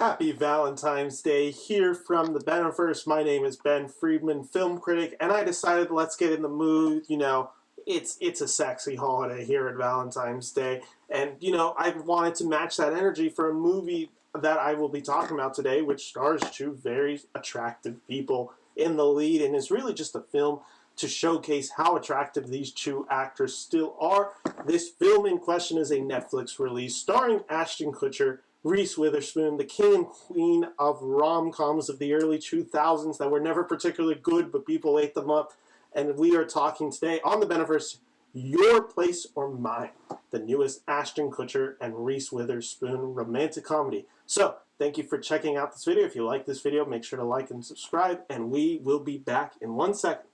Happy Valentine's Day here from the Beniverse. My name is Ben Friedman, film critic, and I decided let's get in the mood. It's a sexy holiday here at Valentine's Day, and I wanted to match that energy for a movie that I will be talking about today, which stars two very attractive people in the lead, and is really just a film to showcase how attractive these two actors still are. This film in question is a Netflix release starring Ashton Kutcher, Reese Witherspoon, the king and queen of rom-coms of the early 2000s that were never particularly good, but people ate them up. And we are talking today on the Beniverse, Your Place or Mine, the newest Ashton Kutcher and Reese Witherspoon romantic comedy. So, thank you for checking out this video. If you like this video, make sure to like and subscribe, and we will be back in 1 second.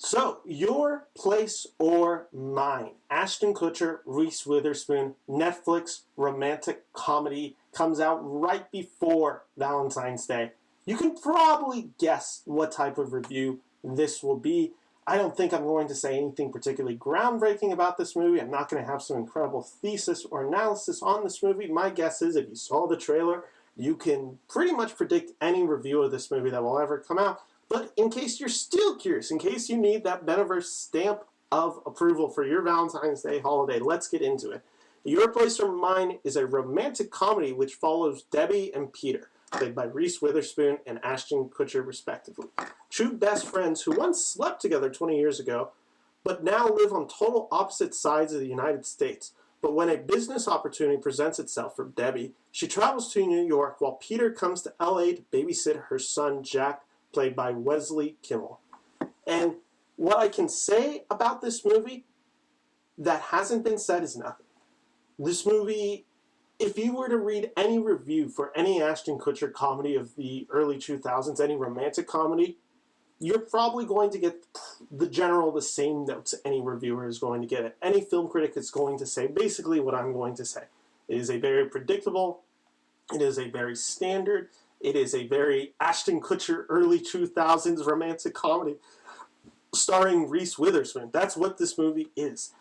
So, Your Place or Mine, Ashton Kutcher, Reese Witherspoon, Netflix romantic comedy, comes out right before Valentine's Day. You can probably guess what type of review this will be. I don't think I'm going to say anything particularly groundbreaking about this movie. I'm not going to have some incredible thesis or analysis on this movie. My guess is if you saw the trailer, you can pretty much predict any review of this movie that will ever come out. But in case you're still curious, in case you need that Beniverse stamp of approval for your Valentine's Day holiday, let's get into it. Your Place or Mine is a romantic comedy which follows Debbie and Peter, played by Reese Witherspoon and Ashton Kutcher respectively. Two best friends who once slept together 20 years ago, but now live on total opposite sides of the United States. But when a business opportunity presents itself for Debbie, she travels to New York while Peter comes to LA to babysit her son Jack, played by Wesley Kimmel. And what I can say about this movie that hasn't been said is nothing. This movie, if you were to read any review for any Ashton Kutcher comedy of the early 2000s, any romantic comedy, you're probably going to get the same notes any reviewer is going to get it. Any film critic is going to say basically what I'm going to say. It is a very predictable, it is a very standard, it is a very Ashton Kutcher early 2000s romantic comedy starring Reese Witherspoon. That's what this movie is.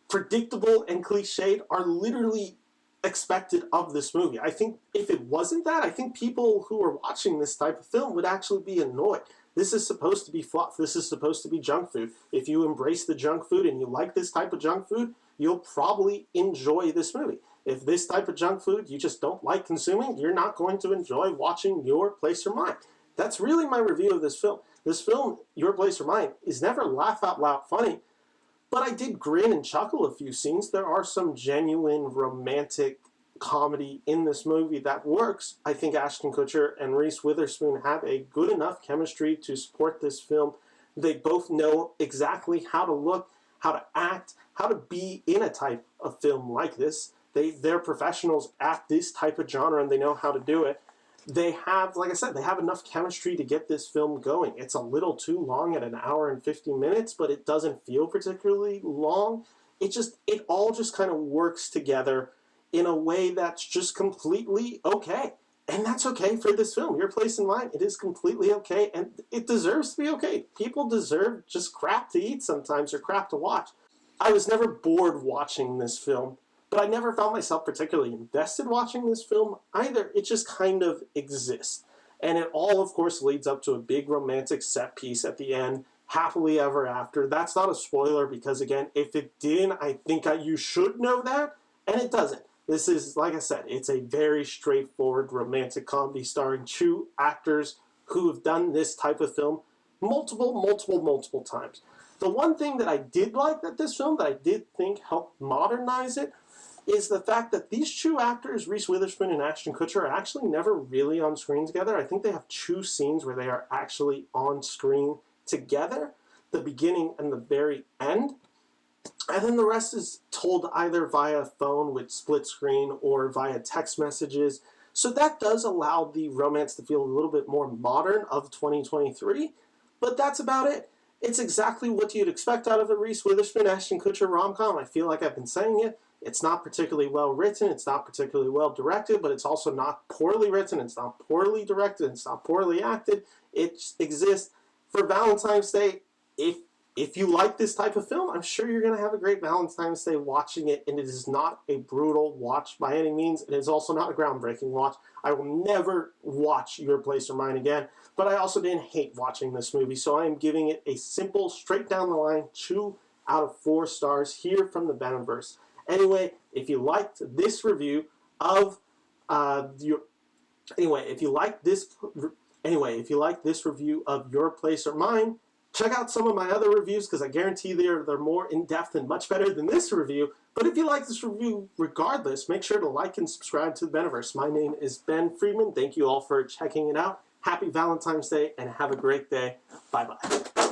Predictable and cliched are literally expected of this movie. I think if it wasn't that, I think people who are watching this type of film would actually be annoyed. This is supposed to be fluff. This is supposed to be junk food. If you embrace the junk food and you like this type of junk food, you'll probably enjoy this movie. If this type of junk food you just don't like consuming, you're not going to enjoy watching Your Place or Mine. That's really my review of this film. This film, Your Place or Mine, is never laugh out loud funny, but I did grin and chuckle a few scenes. There are some genuine romantic comedy in this movie that works. I think Ashton Kutcher and Reese Witherspoon have a good enough chemistry to support this film. They both know exactly how to look, how to act, how to be in a type of film like this. They're professionals at this type of genre and they know how to do it. They have, like I said, they have enough chemistry to get this film going. It's a little too long at 1 hour and 50 minutes, but it doesn't feel particularly long. It all just kind of works together in a way that's just completely okay. And that's okay for this film. Your Place in Mine, it is completely okay, and it deserves to be okay. People deserve just crap to eat sometimes or crap to watch. I was never bored watching this film, but I never found myself particularly invested watching this film either. It just kind of exists. And it all, of course, leads up to a big romantic set piece at the end, happily ever after. That's not a spoiler because, again, if it didn't, I think you should know that, and it doesn't. This is, like I said, it's a very straightforward romantic comedy starring two actors who have done this type of film multiple times. The one thing that I did like that this film, that I did think helped modernize it, is the fact that these two actors, Reese Witherspoon and Ashton Kutcher, are actually never really on screen together. I think they have 2 scenes where they are actually on screen together, the beginning and the very end. And then the rest is told either via phone with split screen or via text messages. So that does allow the romance to feel a little bit more modern of 2023, but that's about it. It's exactly what you'd expect out of a Reese Witherspoon, Ashton Kutcher rom-com. I feel like I've been saying it. It's not particularly well written, it's not particularly well directed, but it's also not poorly written, it's not poorly directed, it's not poorly acted. It exists. For Valentine's Day, if if you like this type of film, I'm sure you're going to have a great Valentine's Day watching it, and it is not a brutal watch by any means. It is also not a groundbreaking watch. I will never watch Your Place or Mine again, but I also didn't hate watching this movie, so I am giving it a simple, straight down the line, 2 out of 4 stars here from the Benverse. Anyway, if you liked this review of if you like this review of Your Place or Mine, check out some of my other reviews because I guarantee they're more in-depth and much better than this review. But if you like this review regardless, make sure to like and subscribe to the Benverse. My name is Ben Friedman. Thank you all for checking it out. Happy Valentine's Day and have a great day. Bye-bye.